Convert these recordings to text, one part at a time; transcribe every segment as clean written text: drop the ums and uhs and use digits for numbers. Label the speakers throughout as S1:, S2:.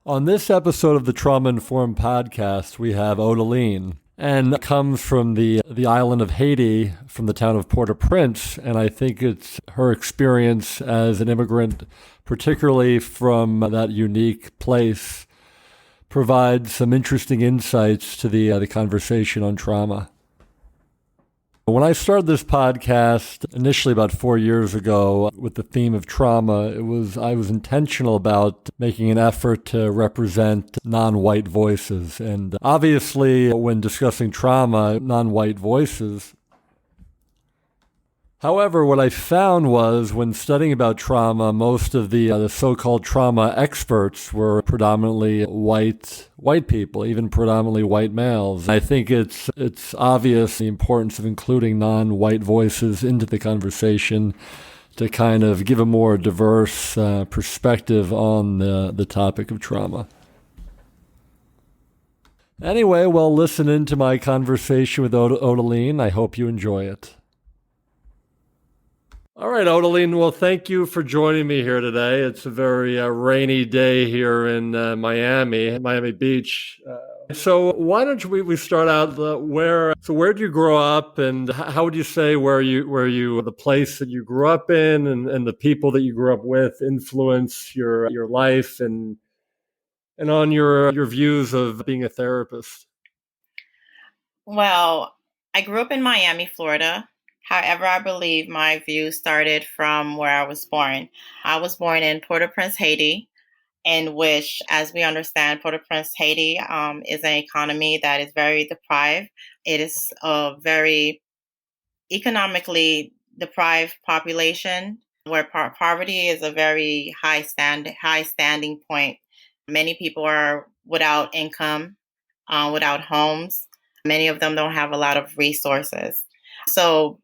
S1: On this episode of the Trauma Informed podcast, we have Odeline, and comes from the island of Haiti, from the town of Port-au-Prince, and I think it's her experience as an immigrant, particularly from that unique place, provides some interesting insights to the conversation on trauma. When I started this podcast initially about 4 years ago with the theme of trauma, I was intentional about making an effort to represent non-white voices. And obviously, when discussing trauma, non-white voices. However, what I found was when studying about trauma, most of the so-called trauma experts were predominantly white people, even predominantly white males. I think it's obvious the importance of including non-white voices into the conversation to kind of give a more diverse perspective on the topic of trauma. Anyway, well, listen into my conversation with Odeline. I hope you enjoy it. All right, Odeline, well, thank you for joining me here today. It's a very rainy day here in Miami Beach. So why don't we start out where did you grow up, and how would you say where you the place that you grew up in and the people that you grew up with influence your life and on your views of being a therapist?
S2: Well, I grew up in Miami, Florida. However, I believe my view started from where I was born. I was born in Port-au-Prince, Haiti, in which, as we understand, Port-au-Prince, Haiti is an economy that is very deprived. It is a very economically deprived population where poverty is a very high standing point. Many people are without income, without homes. Many of them don't have a lot of resources. So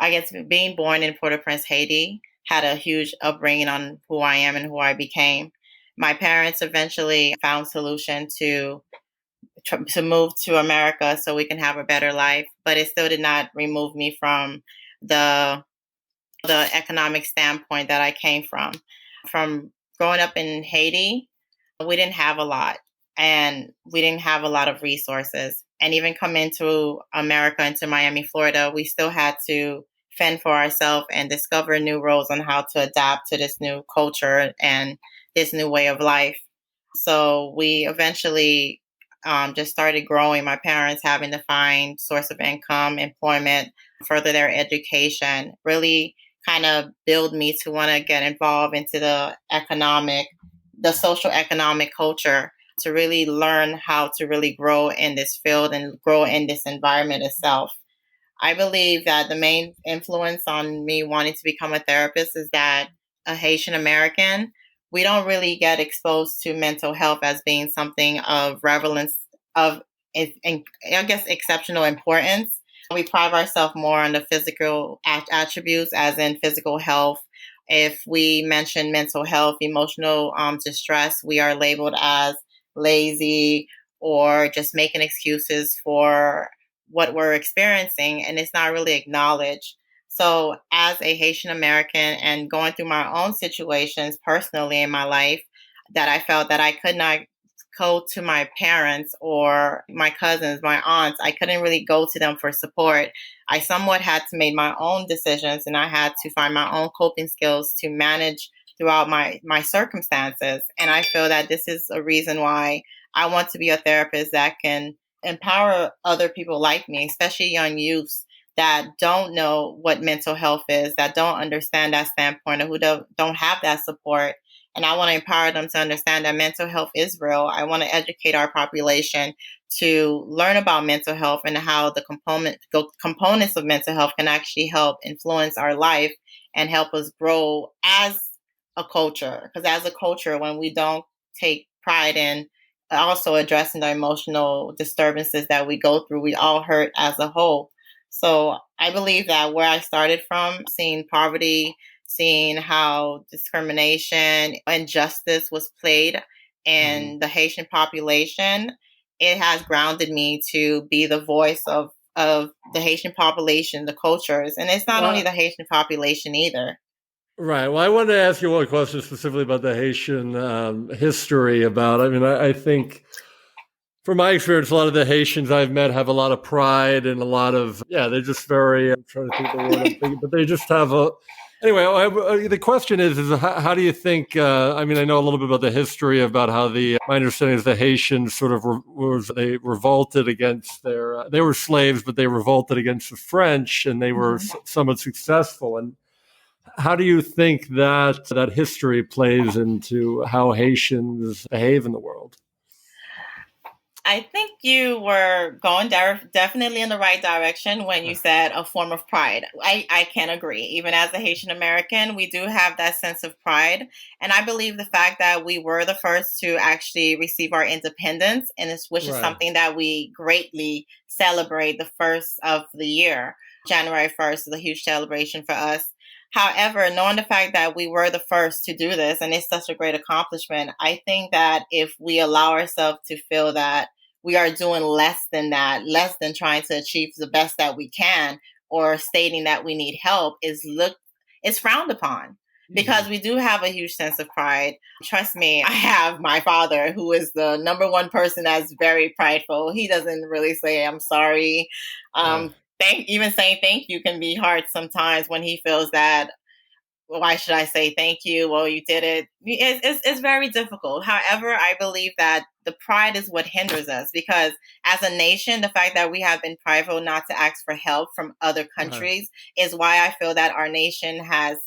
S2: I guess being born in Port-au-Prince, Haiti, had a huge upbringing on who I am and who I became. My parents eventually found solution to move to America so we can have a better life, but it still did not remove me from the economic standpoint that I came from. From growing up in Haiti, we didn't have a lot, and we didn't have a lot of resources. And even coming to America, into Miami, Florida, we still had to fend for ourselves and discover new roles on how to adapt to this new culture and this new way of life. So we eventually just started growing. My parents having to find source of income, employment, further their education, really kind of build me to want to get involved into the social economic culture, to really learn how to really grow in this field and grow in this environment itself. I believe that the main influence on me wanting to become a therapist is that a Haitian American, we don't really get exposed to mental health as being something of relevance, I guess, exceptional importance. We pride ourselves more on the physical attributes, as in physical health. If we mention mental health, emotional distress, we are labeled as lazy or just making excuses for what we're experiencing, and it's not really acknowledged. So as a Haitian American and going through my own situations personally in my life, that I felt that I could not go to my parents or my cousins, my aunts. I couldn't really go to them for support. I somewhat had to make my own decisions, and I had to find my own coping skills to manage throughout my circumstances. And I feel that this is a reason why I want to be a therapist that can empower other people like me, especially young youths that don't know what mental health is, that don't understand that standpoint, or who don't have that support. And I want to empower them to understand that mental health is real. I want to educate our population to learn about mental health and how the components of mental health can actually help influence our life and help us grow as a culture. Because as a culture, when we don't take pride in also addressing the emotional disturbances that we go through, we all hurt as a whole. So I believe that where I started from, seeing poverty, seeing how discrimination and justice was played in the Haitian population, it has grounded me to be the voice of the Haitian population, the cultures. And it's not only the Haitian population either.
S1: Right. Well, I wanted to ask you one question specifically about the Haitian history. I think from my experience, a lot of the Haitians I've met have a lot of pride and a lot of, yeah, they're just very, I'm trying to think of the word I'm thinking, but they just have a, anyway, the question is how do you think, I know a little bit about the history about how my understanding is the Haitians sort of, they revolted against they were slaves, but they revolted against the French and they were
S2: Mhm.
S1: somewhat successful. And how do you think that history plays into how Haitians behave in the world?
S2: I think you were going definitely in the right direction when you said a form of pride. I can agree. Even as a Haitian American, we do have that sense of pride. And I believe the fact that we were the first to actually receive our independence, which is
S1: Right.
S2: something that we greatly celebrate the first of the year. January 1st is a huge celebration for us. However, knowing the fact that we were the first to do this and it's such a great accomplishment, I think that if we allow ourselves to feel that we are doing less than that, less than trying to achieve the best that we can, or stating that we need help is frowned upon because we do have a huge sense of pride. Trust me, I have my father who is the number one person that's very prideful. He doesn't really say I'm sorry.
S1: Right.
S2: Even saying thank you can be hard sometimes when he feels that, why should I say thank you? Well, you did it. It's very difficult. However, I believe that the pride is what hinders us because as a nation, the fact that we have been prideful not to ask for help from other
S1: Right.
S2: countries is why I feel that our nation has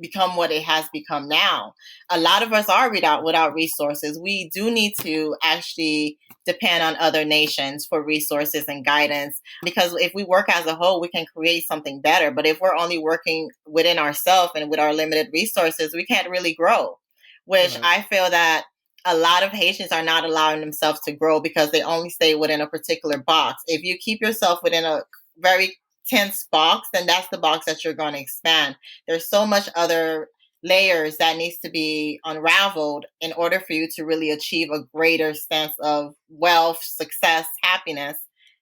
S2: become what it has become now. A lot of us are without resources. We do need to actually depend on other nations for resources and guidance because if we work as a whole, we can create something better. But if we're only working within ourselves and with our limited resources, we can't really grow, which
S1: Right.
S2: I feel that a lot of Haitians are not allowing themselves to grow because they only stay within a particular box. If you keep yourself within a very tense box, then that's the box that you're going to expand. There's so much other layers that needs to be unraveled in order for you to really achieve a greater sense of wealth, success, happiness.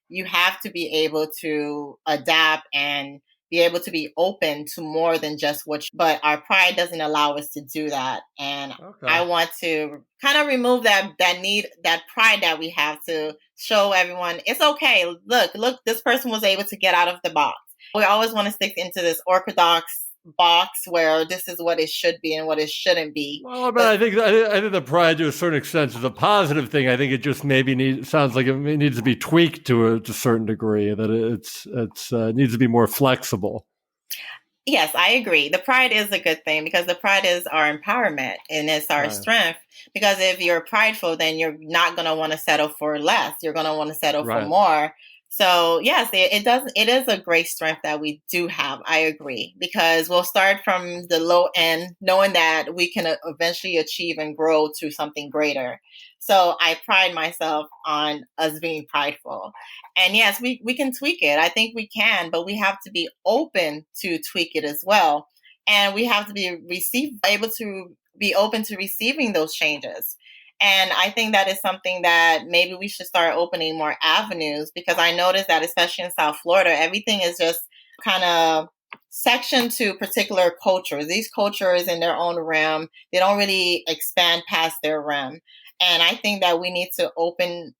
S2: You have to be able to adapt and be able to be open to more than just but our pride doesn't allow us to do that. And
S1: Okay.
S2: I want to kind of remove that pride that we have to show everyone it's okay. Look, this person was able to get out of the box. We always want to stick into this orthodox box where this is what it should be and what it shouldn't be.
S1: Well, but
S2: But
S1: I think the pride to a certain extent is a positive thing. I think it just maybe sounds like it needs to be tweaked to a certain degree. That it's needs to be more flexible.
S2: yes, I agree. The pride is a good thing because the pride is our empowerment and it's our
S1: Right.
S2: strength. Because if you're prideful, then you're not going to want to settle for less. You're going to want to settle for
S1: Right.
S2: more. So yes, it does. It is a great strength that we do have. I agree because we'll start from the low end, knowing that we can eventually achieve and grow to something greater. So I pride myself on us being prideful. And yes, we can tweak it. I think we can, but we have to be open to tweak it as well. And we have to able to be open to receiving those changes. And I think that is something that maybe we should start opening more avenues because I noticed that, especially in South Florida, everything is just kind of sectioned to particular cultures. These cultures in their own realm, they don't really expand past their realm. And I think that we need to open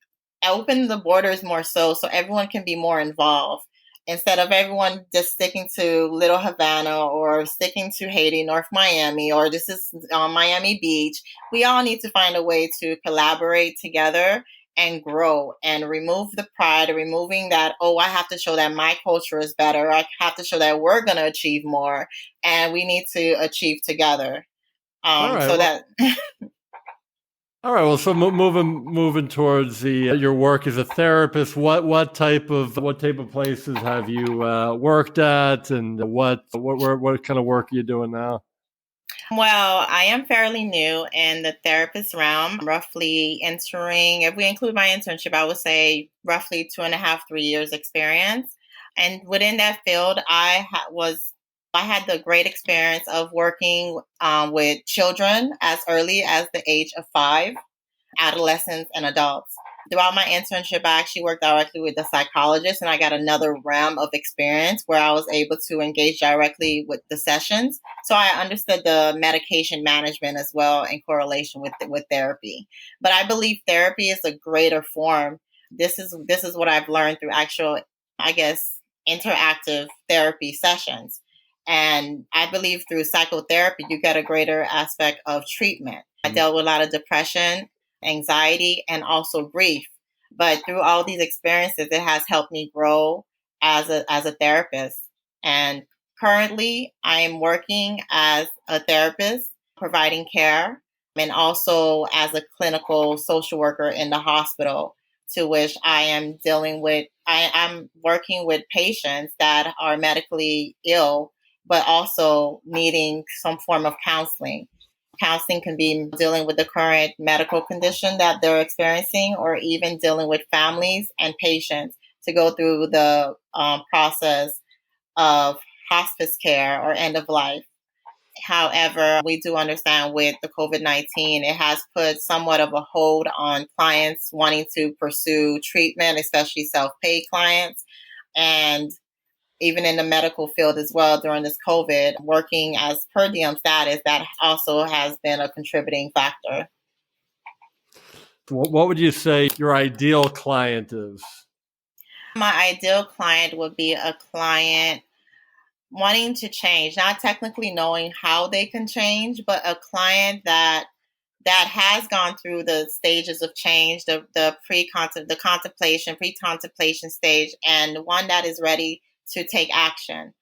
S2: the borders more so everyone can be more involved instead of everyone just sticking to Little Havana or sticking to Haiti, North Miami, or this is on Miami Beach. We all need to find a way to collaborate together and grow and remove the pride, removing that, oh, I have to show that my culture is better. I have to show that we're going to achieve more and we need to achieve together.
S1: All right.
S2: So
S1: Well.
S2: that
S1: All right. Well, so moving towards the your work as a therapist, what type of places have you worked at, and what kind of work are you doing now?
S2: Well, I am fairly new in the therapist realm, roughly entering, if we include my internship, I would say roughly 2.5, 3 years experience. And within that field, I had the great experience of working with children as early as the age of 5, adolescents and adults. Throughout my internship, I actually worked directly with the psychologist, and I got another realm of experience where I was able to engage directly with the sessions. So I understood the medication management as well in correlation with therapy. But I believe therapy is a greater form. This is what I've learned through actual, I guess, interactive therapy sessions. And I believe through psychotherapy, you get a greater aspect of treatment. I dealt with a lot of depression, anxiety, and also grief. But through all these experiences, it has helped me grow as a therapist. And currently, I am working as a therapist, providing care, and also as a clinical social worker in the hospital, to which I am dealing with. I'm working with patients that are medically ill, but also needing some form of counseling. Counseling can be dealing with the current medical condition that they're experiencing, or even dealing with families and patients to go through the process of hospice care or end of life. However, we do understand with the COVID-19, it has put somewhat of a hold on clients wanting to pursue treatment, especially self-pay clients. And even in the medical field as well during this COVID, working as per diem status, that also has been a contributing factor.
S1: What would you say your ideal client is?
S2: My ideal client would be a client wanting to change, not technically knowing how they can change, but a client that has gone through the stages of change, the pre-contemplation stage, and one that is ready to take action.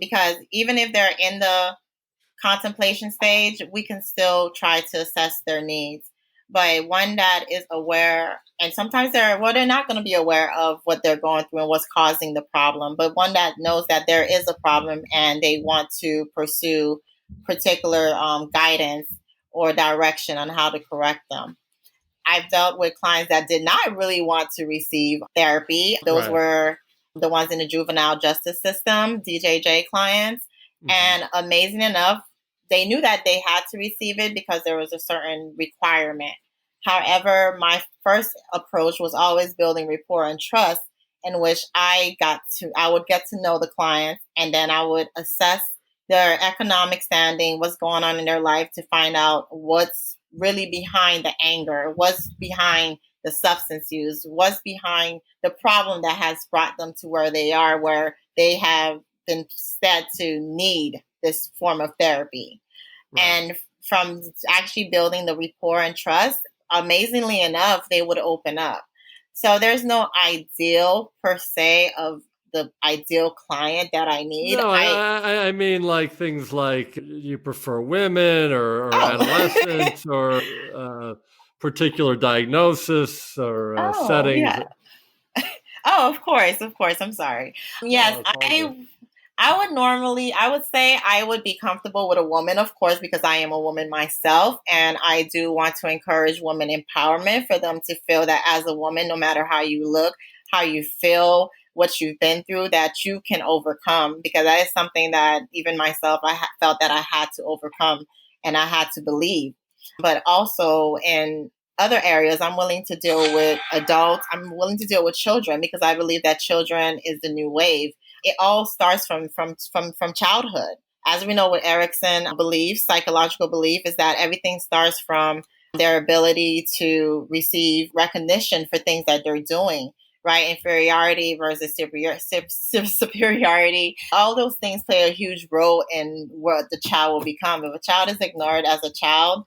S2: Because even if they're in the contemplation stage, we can still try to assess their needs. But one that is aware, and sometimes they're not going to be aware of what they're going through and what's causing the problem, but one that knows that there is a problem and they want to pursue particular guidance or direction on how to correct them. I've dealt with clients that did not really want to receive therapy. Those were the ones in the juvenile justice system, DJJ clients. Mm-hmm. And amazing enough, they knew that they had to receive it because there was a certain requirement. However, my first approach was always building rapport and trust, in which I would get to know the clients, and then I would assess their economic standing, what's going on in their life, to find out what's really behind the anger, what's behind the substance use, what's behind the problem that has brought them to where they are, where they have been said to need this form of therapy. Right. And from actually building the rapport and trust, amazingly enough, they would open up. So there's no ideal per se of the ideal client that I need.
S1: No, I mean like things like you prefer women or adolescents or particular diagnosis or settings.
S2: Yeah. Of course. I'm sorry. Yes, I would say I would be comfortable with a woman, of course, because I am a woman myself. And I do want to encourage women empowerment for them to feel that as a woman, no matter how you look, how you feel, what you've been through, that you can overcome. Because that is something that even myself, I felt that I had to overcome and I had to believe. But also in other areas, I'm willing to deal with adults. I'm willing to deal with children because I believe that children is the new wave. It all starts from childhood. As we know, what Erickson believes, psychological belief, is that everything starts from their ability to receive recognition for things that they're doing, right? Inferiority versus superiority. All those things play a huge role in what the child will become. If a child is ignored as a child,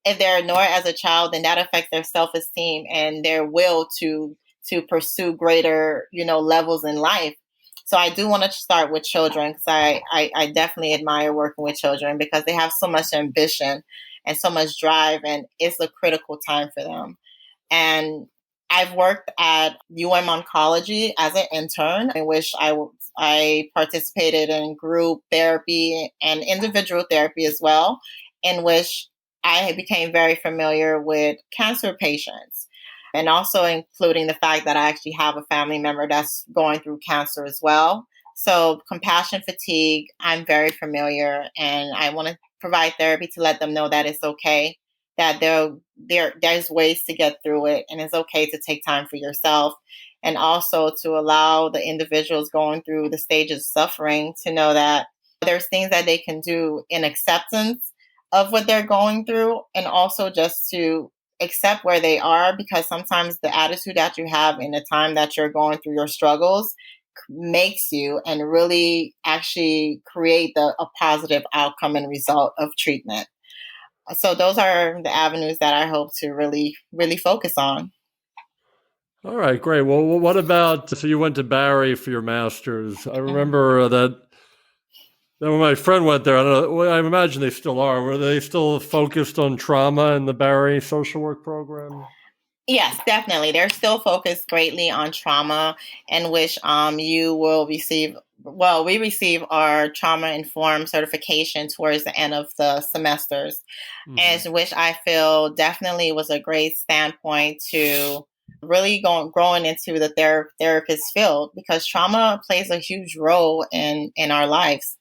S2: if they're ignored as a child, then that affects their self-esteem and their will to pursue greater, levels in life. So I do want to start with children because I definitely admire working with children because they have so much ambition and so much drive, and it's a critical time for them. And I've worked at Oncology as an intern, in which I participated in group therapy and individual therapy as well, in which I became very familiar with cancer patients, and also including the fact that I actually have a family member that's going through cancer as well. So compassion fatigue, I'm very familiar, and I want to provide therapy to let them know that it's okay. that there's ways to get through it, and it's okay to take time for yourself, and also to allow the individuals going through the stages of suffering to know that there's things that they can do in acceptance of what they're going through, and also just to accept where they are, because sometimes the attitude that you have in the time that you're going through your struggles makes you and really actually create a positive outcome and result of treatment. So those are the avenues that I hope to really, really focus on.
S1: All right, great. Well, what about, so you went to Barry for your master's. I remember that when my friend went there, I don't know, well, I imagine they still are. Were they still focused on trauma in the Barry social work program?
S2: Yes, definitely. They're still focused greatly on trauma, in which you will receive. Well, we receive our trauma informed certification towards the end of the semesters, as which I feel definitely was a great standpoint to really growing into the therapist field, because trauma plays a huge role in our lives.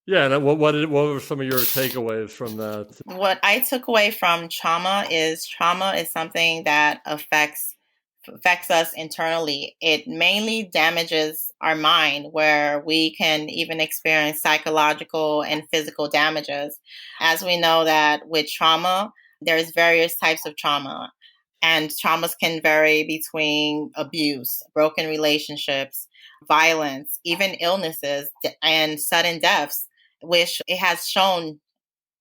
S1: Yeah, and what were some of your takeaways from that?
S2: What I took away from trauma is something that affects us internally. It mainly damages our mind, where we can even experience psychological and physical damages. As we know that with trauma, there's various types of trauma, and traumas can vary between abuse, broken relationships, violence, even illnesses and sudden deaths, which it has shown,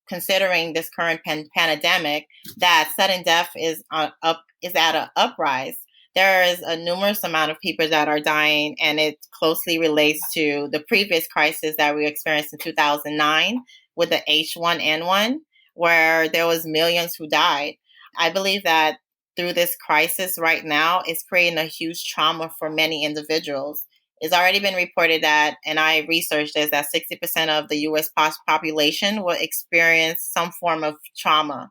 S2: considering this current pandemic, that sudden death is at an uprise. There is a numerous amount of people that are dying, and it closely relates to the previous crisis that we experienced in 2009 with the H1N1, where there was millions who died. I believe that through this crisis right now, it's creating a huge trauma for many individuals. It's already been reported that, and I researched this, that 60% of the U.S. population will experience some form of trauma.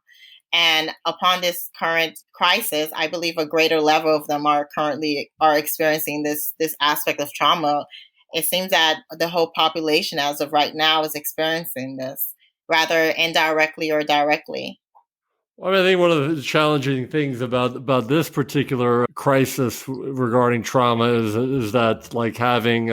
S2: And upon this current crisis, I believe a greater level of them are experiencing this aspect of trauma. It seems that the whole population as of right now is experiencing this, rather indirectly or directly.
S1: Well, I think one of the challenging things about this particular crisis regarding trauma is that, like, having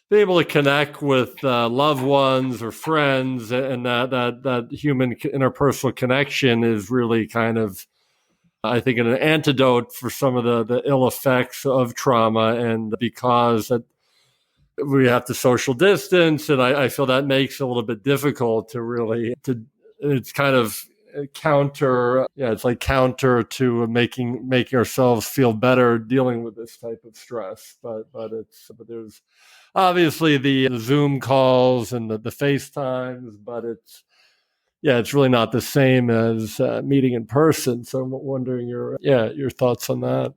S1: be able to connect with loved ones or friends, and that human interpersonal connection is really kind of, I think, an antidote for some of the ill effects of trauma. And because we have to social distance, and I feel that makes it a little bit difficult to really it's kind of it's like counter to making ourselves feel better dealing with this type of stress. But there's obviously the Zoom calls and the FaceTimes, but it's really not the same as meeting in person. So I'm wondering your thoughts on that.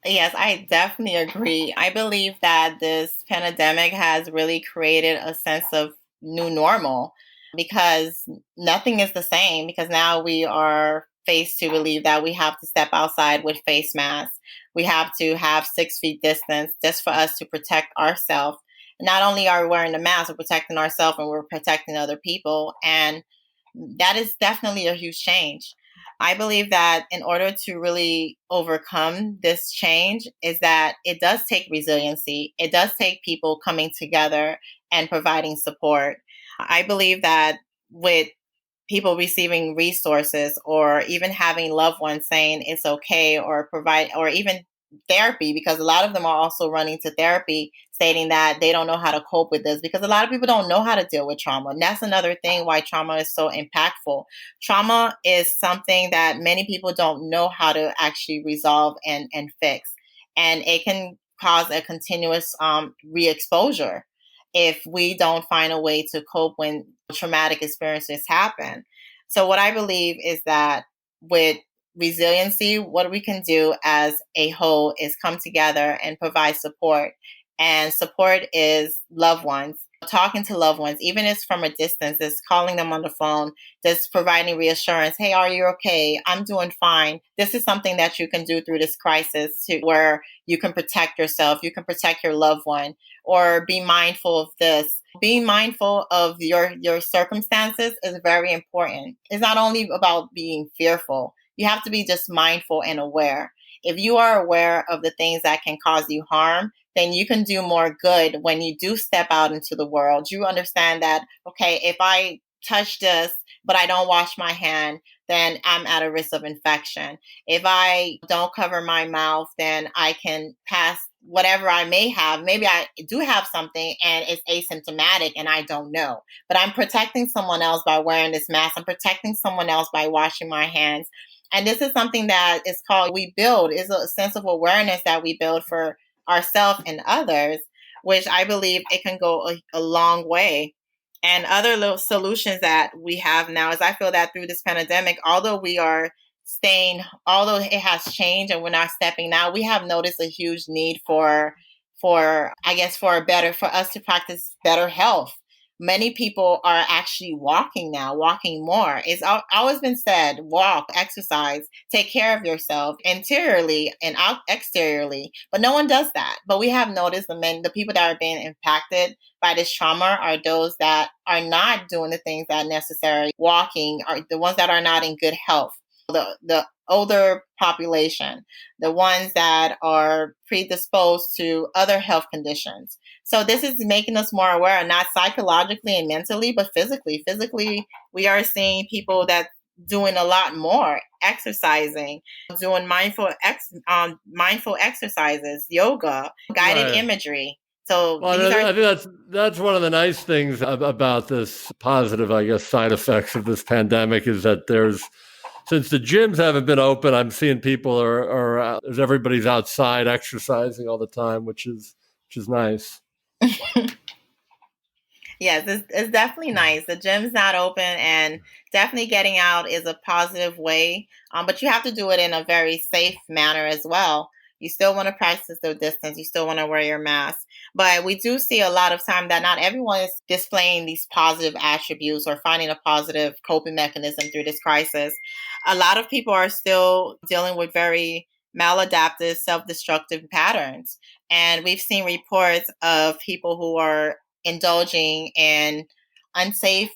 S2: Yes, I definitely agree. I believe that this pandemic has really created a sense of new normal, because nothing is the same, because now we are faced to believe that we have to step outside with face masks. We have to have 6 feet distance just for us to protect ourselves. Not only are we wearing the mask, we're protecting ourselves and we're protecting other people. And that is definitely a huge change. I believe that in order to really overcome this change, is that it does take resiliency. It does take people coming together and providing support. I believe that with people receiving resources, or even having loved ones saying it's okay, or provide, or even therapy, because a lot of them are also running to therapy stating that they don't know how to cope with this, because a lot of people don't know how to deal with trauma. And that's another thing why trauma is so impactful. Trauma is something that many people don't know how to actually resolve and fix. And it can cause a continuous re-exposure if we don't find a way to cope when traumatic experiences happen. So what I believe is that with resiliency, what we can do as a whole is come together and provide support. And support is loved ones, talking to loved ones, even if it's from a distance, just calling them on the phone, just providing reassurance. Hey, are you okay? I'm doing fine. This is something that you can do through this crisis, where you can protect yourself, you can protect your loved one, or be mindful of this. Being mindful of your circumstances is very important. It's not only about being fearful. You have to be just mindful and aware. If you are aware of the things that can cause you harm, then you can do more good when you do step out into the world. You understand that, okay, if I touch this, but I don't wash my hand, then I'm at a risk of infection. If I don't cover my mouth, then I can pass whatever I may have. Maybe I do have something and it's asymptomatic and I don't know. But I'm protecting someone else by wearing this mask. I'm protecting someone else by washing my hands. And this is something that is called, we build, is a sense of awareness that we build for ourselves and others, which I believe it can go a long way. And other little solutions that we have now is, I feel that through this pandemic, although we are although it has changed and we're not stepping out, we have noticed a huge need for us to practice better health. Many people are actually walking now, walking more. It's always been said, walk, exercise, take care of yourself interiorly and exteriorly. But no one does that. But we have noticed the people that are being impacted by this trauma are those that are not doing the things that are necessary. Walking are the ones that are not in good health. The older population, the ones that are predisposed to other health conditions. So this is making us more aware, not psychologically and mentally, but physically. Physically, we are seeing people that doing a lot more, exercising, doing mindful exercises, yoga, guided imagery. So
S1: I think that's one of the nice things about this positive, I guess, side effects of this pandemic is that since the gyms haven't been open, I'm seeing people everybody's outside exercising all the time, which is nice.
S2: Yes, it's definitely nice. The gym's not open, and definitely getting out is a positive way. But you have to do it in a very safe manner as well. You still want to practice the distance. You still want to wear your mask. But we do see a lot of time that not everyone is displaying these positive attributes or finding a positive coping mechanism through this crisis. A lot of people are still dealing with very maladaptive, self-destructive patterns. And we've seen reports of people who are indulging in unsafe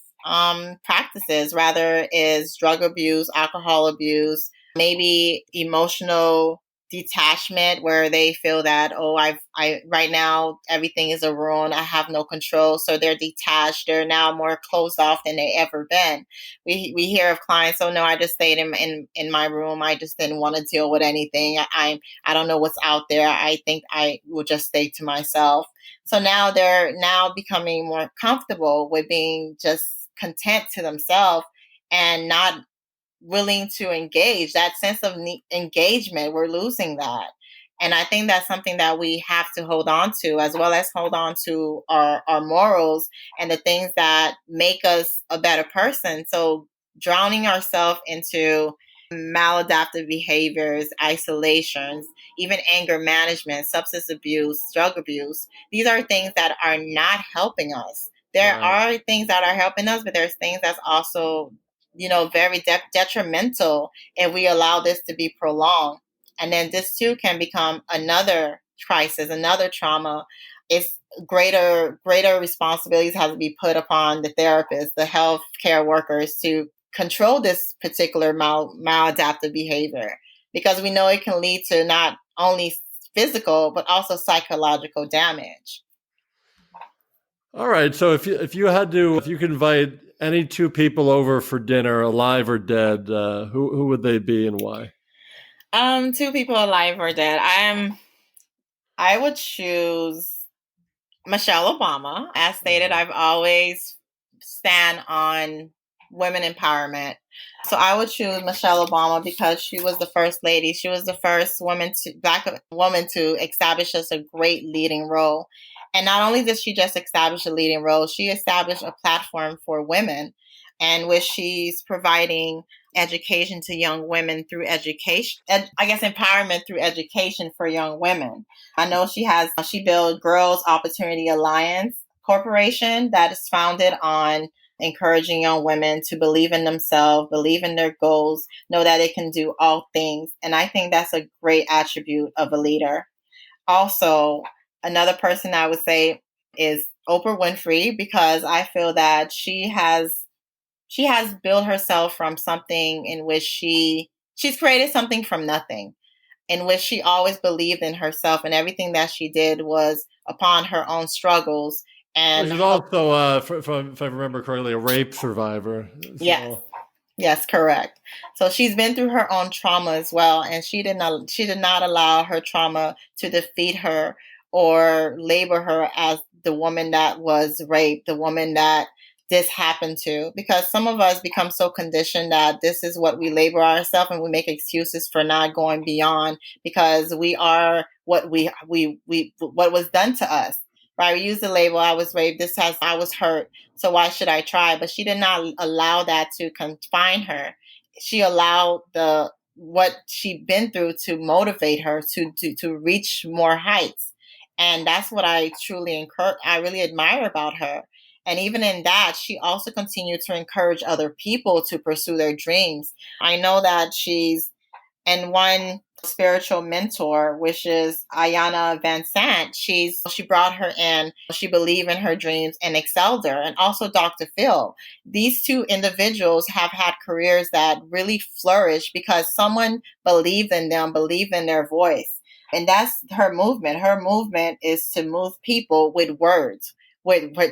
S2: practices, rather is drug abuse, alcohol abuse, maybe emotional detachment where they feel that, I right now everything is a ruin, I have no control, so they're detached, they're now more closed off than they ever been. We hear of clients, no, I just stayed in my room, I just didn't want to deal with anything, I don't know what's out there, I think I will just stay to myself. So now they're becoming more comfortable with being just content to themselves and not willing to engage. That sense of engagement, we're losing that. And I think that's something that we have to hold on to, as well as hold on to our morals and the things that make us a better person. So drowning ourselves into maladaptive behaviors, isolations, even anger management, substance abuse, drug abuse, these are things that are not helping us. There are things that are helping us, but there's things that's also, very detrimental if we allow this to be prolonged. And then this too can become another crisis, another trauma. It's greater responsibilities have to be put upon the therapists, the healthcare workers to control this particular maladaptive behavior, because we know it can lead to not only physical but also psychological damage.
S1: All right. So if you could invite any two people over for dinner, alive or dead, who would they be and why?
S2: Two people alive or dead. I would choose Michelle Obama. As stated, I've always stand on women empowerment. So I would choose Michelle Obama because she was the first lady. She was the first Black woman to establish us a great leading role. And not only did she just establish a leading role, she established a platform for women, and which she's providing education to young women through education, empowerment through education for young women. I know she built Girls Opportunity Alliance Corporation that is founded on encouraging young women to believe in themselves, believe in their goals, know that they can do all things. And I think that's a great attribute of a leader. Also, another person I would say is Oprah Winfrey, because I feel that she has built herself from something in which she's created something from nothing, in which she always believed in herself, and everything that she did was upon her own struggles.
S1: Well,
S2: And
S1: she's also, if I remember correctly, a rape survivor.
S2: yes,
S1: So.
S2: yes, correct. So she's been through her own trauma as well, and she did not allow her trauma to defeat her or label her as the woman that was raped, the woman that this happened to. Because some of us become so conditioned that this is what we label ourselves, and we make excuses for not going beyond because we are what we what was done to us. Right? We use the label, I was raped, I was hurt, so why should I try? But she did not allow that to confine her. She allowed what she'd been through to motivate her to reach more heights. And that's what I I really admire about her. And even in that, she also continued to encourage other people to pursue their dreams. I know that and one spiritual mentor, which is Ayana Van Sant, she brought her in. She believed in her dreams and excelled her. And also Dr. Phil. These two individuals have had careers that really flourished because someone believed in them, believed in their voice. And that's her movement. Her movement is to move people with words.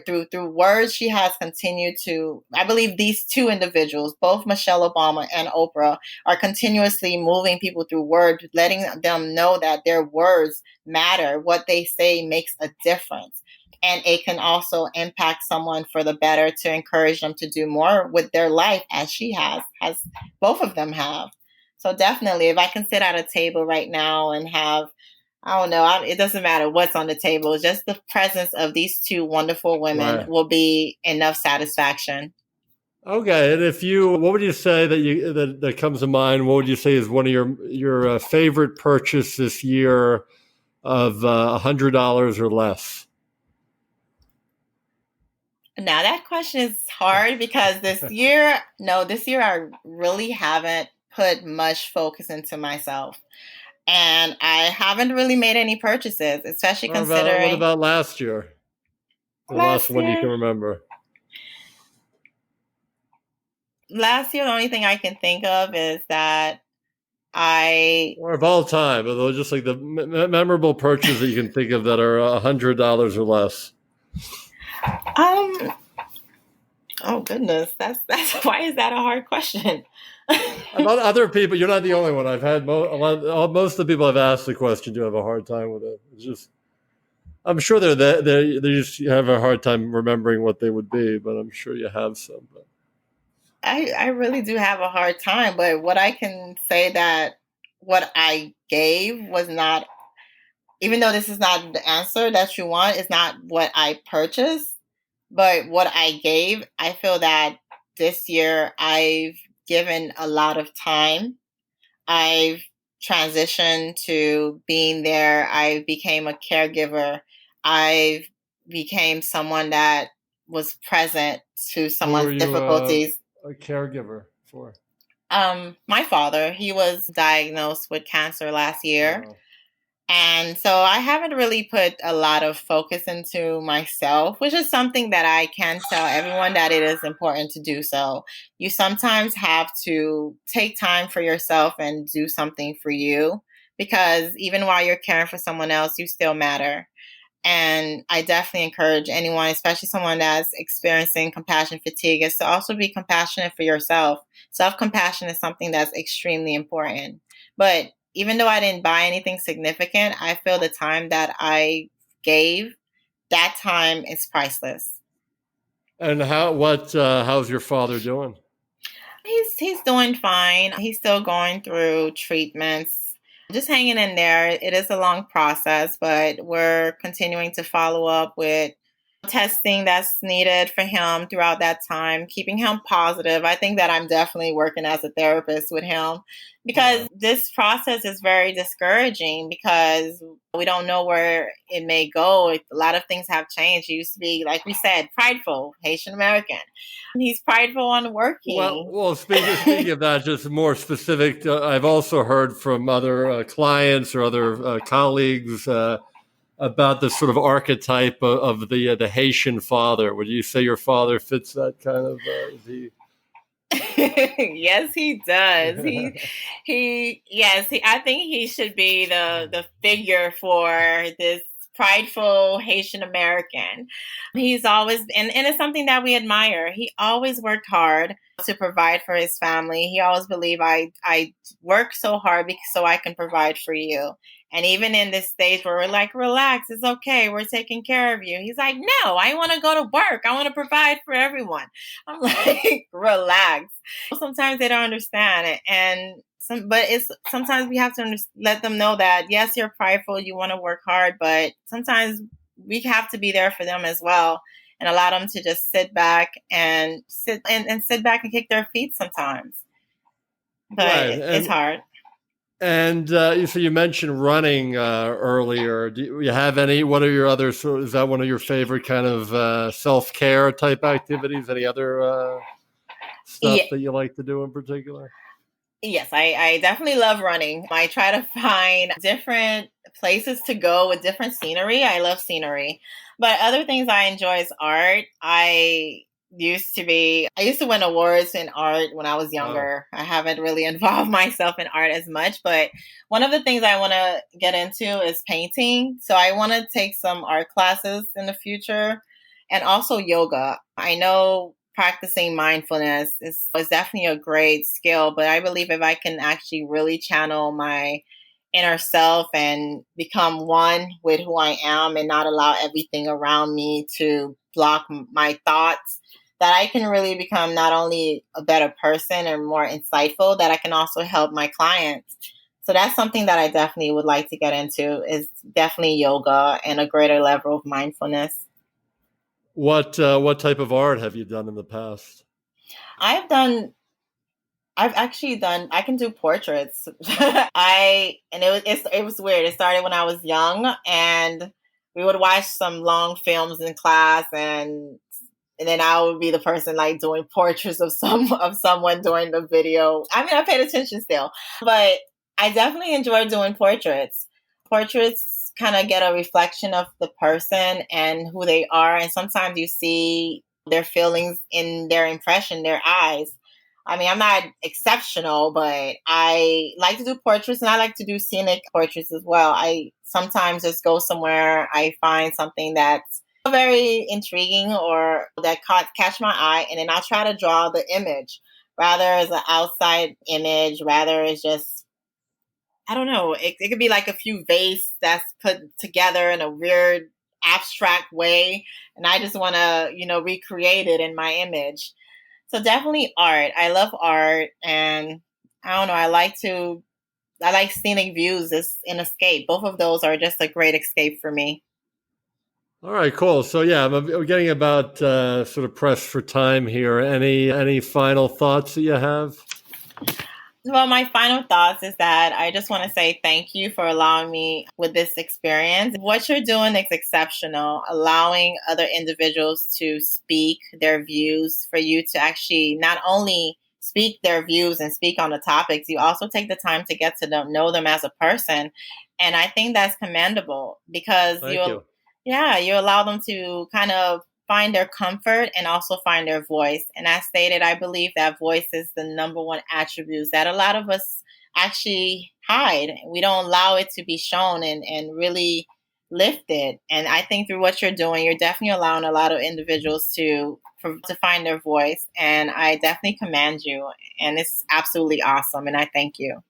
S2: Through words, she has continued to. I believe these two individuals, both Michelle Obama and Oprah, are continuously moving people through words, letting them know that their words matter. What they say makes a difference, and it can also impact someone for the better to encourage them to do more with their life, as as both of them have. So definitely, if I can sit at a table right now and have, I don't know, it doesn't matter what's on the table. Just the presence of these two wonderful women
S1: Right.
S2: will be enough satisfaction.
S1: Okay, and what would you say that comes to mind? What would you say is one of your favorite purchase this year of $100 or less?
S2: Now that question is hard because this year I really haven't put much focus into myself. And I haven't really made any purchases, especially
S1: What
S2: considering
S1: about last year? The last
S2: last
S1: one you
S2: year.
S1: can remember.
S2: Last year, the only thing I can think of is that I
S1: Or of all time, although just like the memorable purchases that you can think of that are $100 or less.
S2: um oh goodness, that's why is that a hard question?
S1: About other people, you're not the only one. I've had most of the people I've asked the question do have a hard time with it. It's just, I'm sure they just have a hard time remembering what they would be, but I'm sure you have some. But.
S2: I really do have a hard time, but what I can say that what I gave was not, even though this is not the answer that you want, is not what I purchased, but what I gave. I feel that this year I've given a lot of time. I've transitioned to being there. I became a caregiver. I became someone that was present to
S1: Who are
S2: someone's
S1: you
S2: difficulties.
S1: a caregiver for?
S2: My father, he was diagnosed with cancer last year.
S1: Wow.
S2: And so I haven't really put a lot of focus into myself, which is something that I can tell everyone that it is important to do so. You sometimes have to take time for yourself and do something for you, because even while you're caring for someone else, you still matter. And I definitely encourage anyone, especially someone that's experiencing compassion fatigue, is to also be compassionate for yourself. Self-compassion is something that's extremely important. But even though I didn't buy anything significant, I feel the time that I gave, that time is priceless.
S1: And how's your father doing?
S2: He's doing fine. He's still going through treatments, just hanging in there. It is a long process, but we're continuing to follow up with testing that's needed for him throughout that time, keeping him positive. I think that I'm definitely working as a therapist with him, because this process is very discouraging because we don't know where it may go. A lot of things have changed. He used to be, like we said, prideful, Haitian American. He's prideful on working.
S1: Well, speaking of that, just more specific, I've also heard from other clients or other colleagues about the sort of archetype of the Haitian father. Would you say your father fits that kind of? Is he?
S2: Yes, he does. I think he should be the figure for this prideful Haitian American. He's always, and it's something that we admire. He always worked hard to provide for his family. He always believed I work so hard so I can provide for you. And even in this stage where we're like, relax, it's okay, we're taking care of you. He's like, no, I want to go to work. I want to provide for everyone. I'm like, relax. Sometimes they don't understand it. But it's sometimes we have to let them know that, yes, you're prideful, you want to work hard, but sometimes we have to be there for them as well and allow them to just sit back and sit back and kick their feet sometimes. But
S1: Right.
S2: it's hard.
S1: And so you mentioned running earlier. Do you have any? What are your other? Is that one of your favorite kind of self-care type activities? Any other stuff that you like to do in particular?
S2: Yes, I definitely love running. I try to find different places to go with different scenery. I love scenery. But other things I enjoy is art. I used to win awards in art when I was younger. Wow. I haven't really involved myself in art as much, but one of the things I want to get into is painting. So I want to take some art classes in the future and also yoga. I know practicing mindfulness is definitely a great skill, but I believe if I can actually really channel my inner self and become one with who I am and not allow everything around me to block my thoughts, that I can really become not only a better person and more insightful, that I can also help my clients. So that's something that I definitely would like to get into, is definitely yoga and a greater level of mindfulness.
S1: What type of art have you done in the past?
S2: I can do portraits. It was weird. It started when I was young, and we would watch some long films in class, and then I would be the person like doing portraits of someone during the video. I mean, I paid attention still, but I definitely enjoy doing portraits. Portraits kind of get a reflection of the person and who they are, and sometimes you see their feelings in their impression, their eyes. I mean, I'm not exceptional, but I like to do portraits, and I like to do scenic portraits as well. I sometimes just go somewhere, I find something that's very intriguing or that catch my eye, and then I'll try to draw the image, rather as an outside image, rather as just, I don't know, it could be like a few vase that's put together in a weird abstract way, and I just want to, recreate it in my image. So definitely art. I love art, and I don't know, I like scenic views as an escape. Both of those are just a great escape for me.
S1: All right, cool. So yeah, we're getting about sort of pressed for time here. Any final thoughts that you have?
S2: Well, my final thoughts is that I just want to say thank you for allowing me with this experience. What you're doing is exceptional, allowing other individuals to speak their views, for you to actually not only speak their views and speak on the topics, you also take the time to get to know them as a person. And I think that's commendable, because you allow them to kind of find their comfort and also find their voice. And as stated, I believe that voice is the number one attribute that a lot of us actually hide. We don't allow it to be shown and really lift it. And I think through what you're doing, you're definitely allowing a lot of individuals to find their voice. And I definitely commend you. And it's absolutely awesome. And I thank you.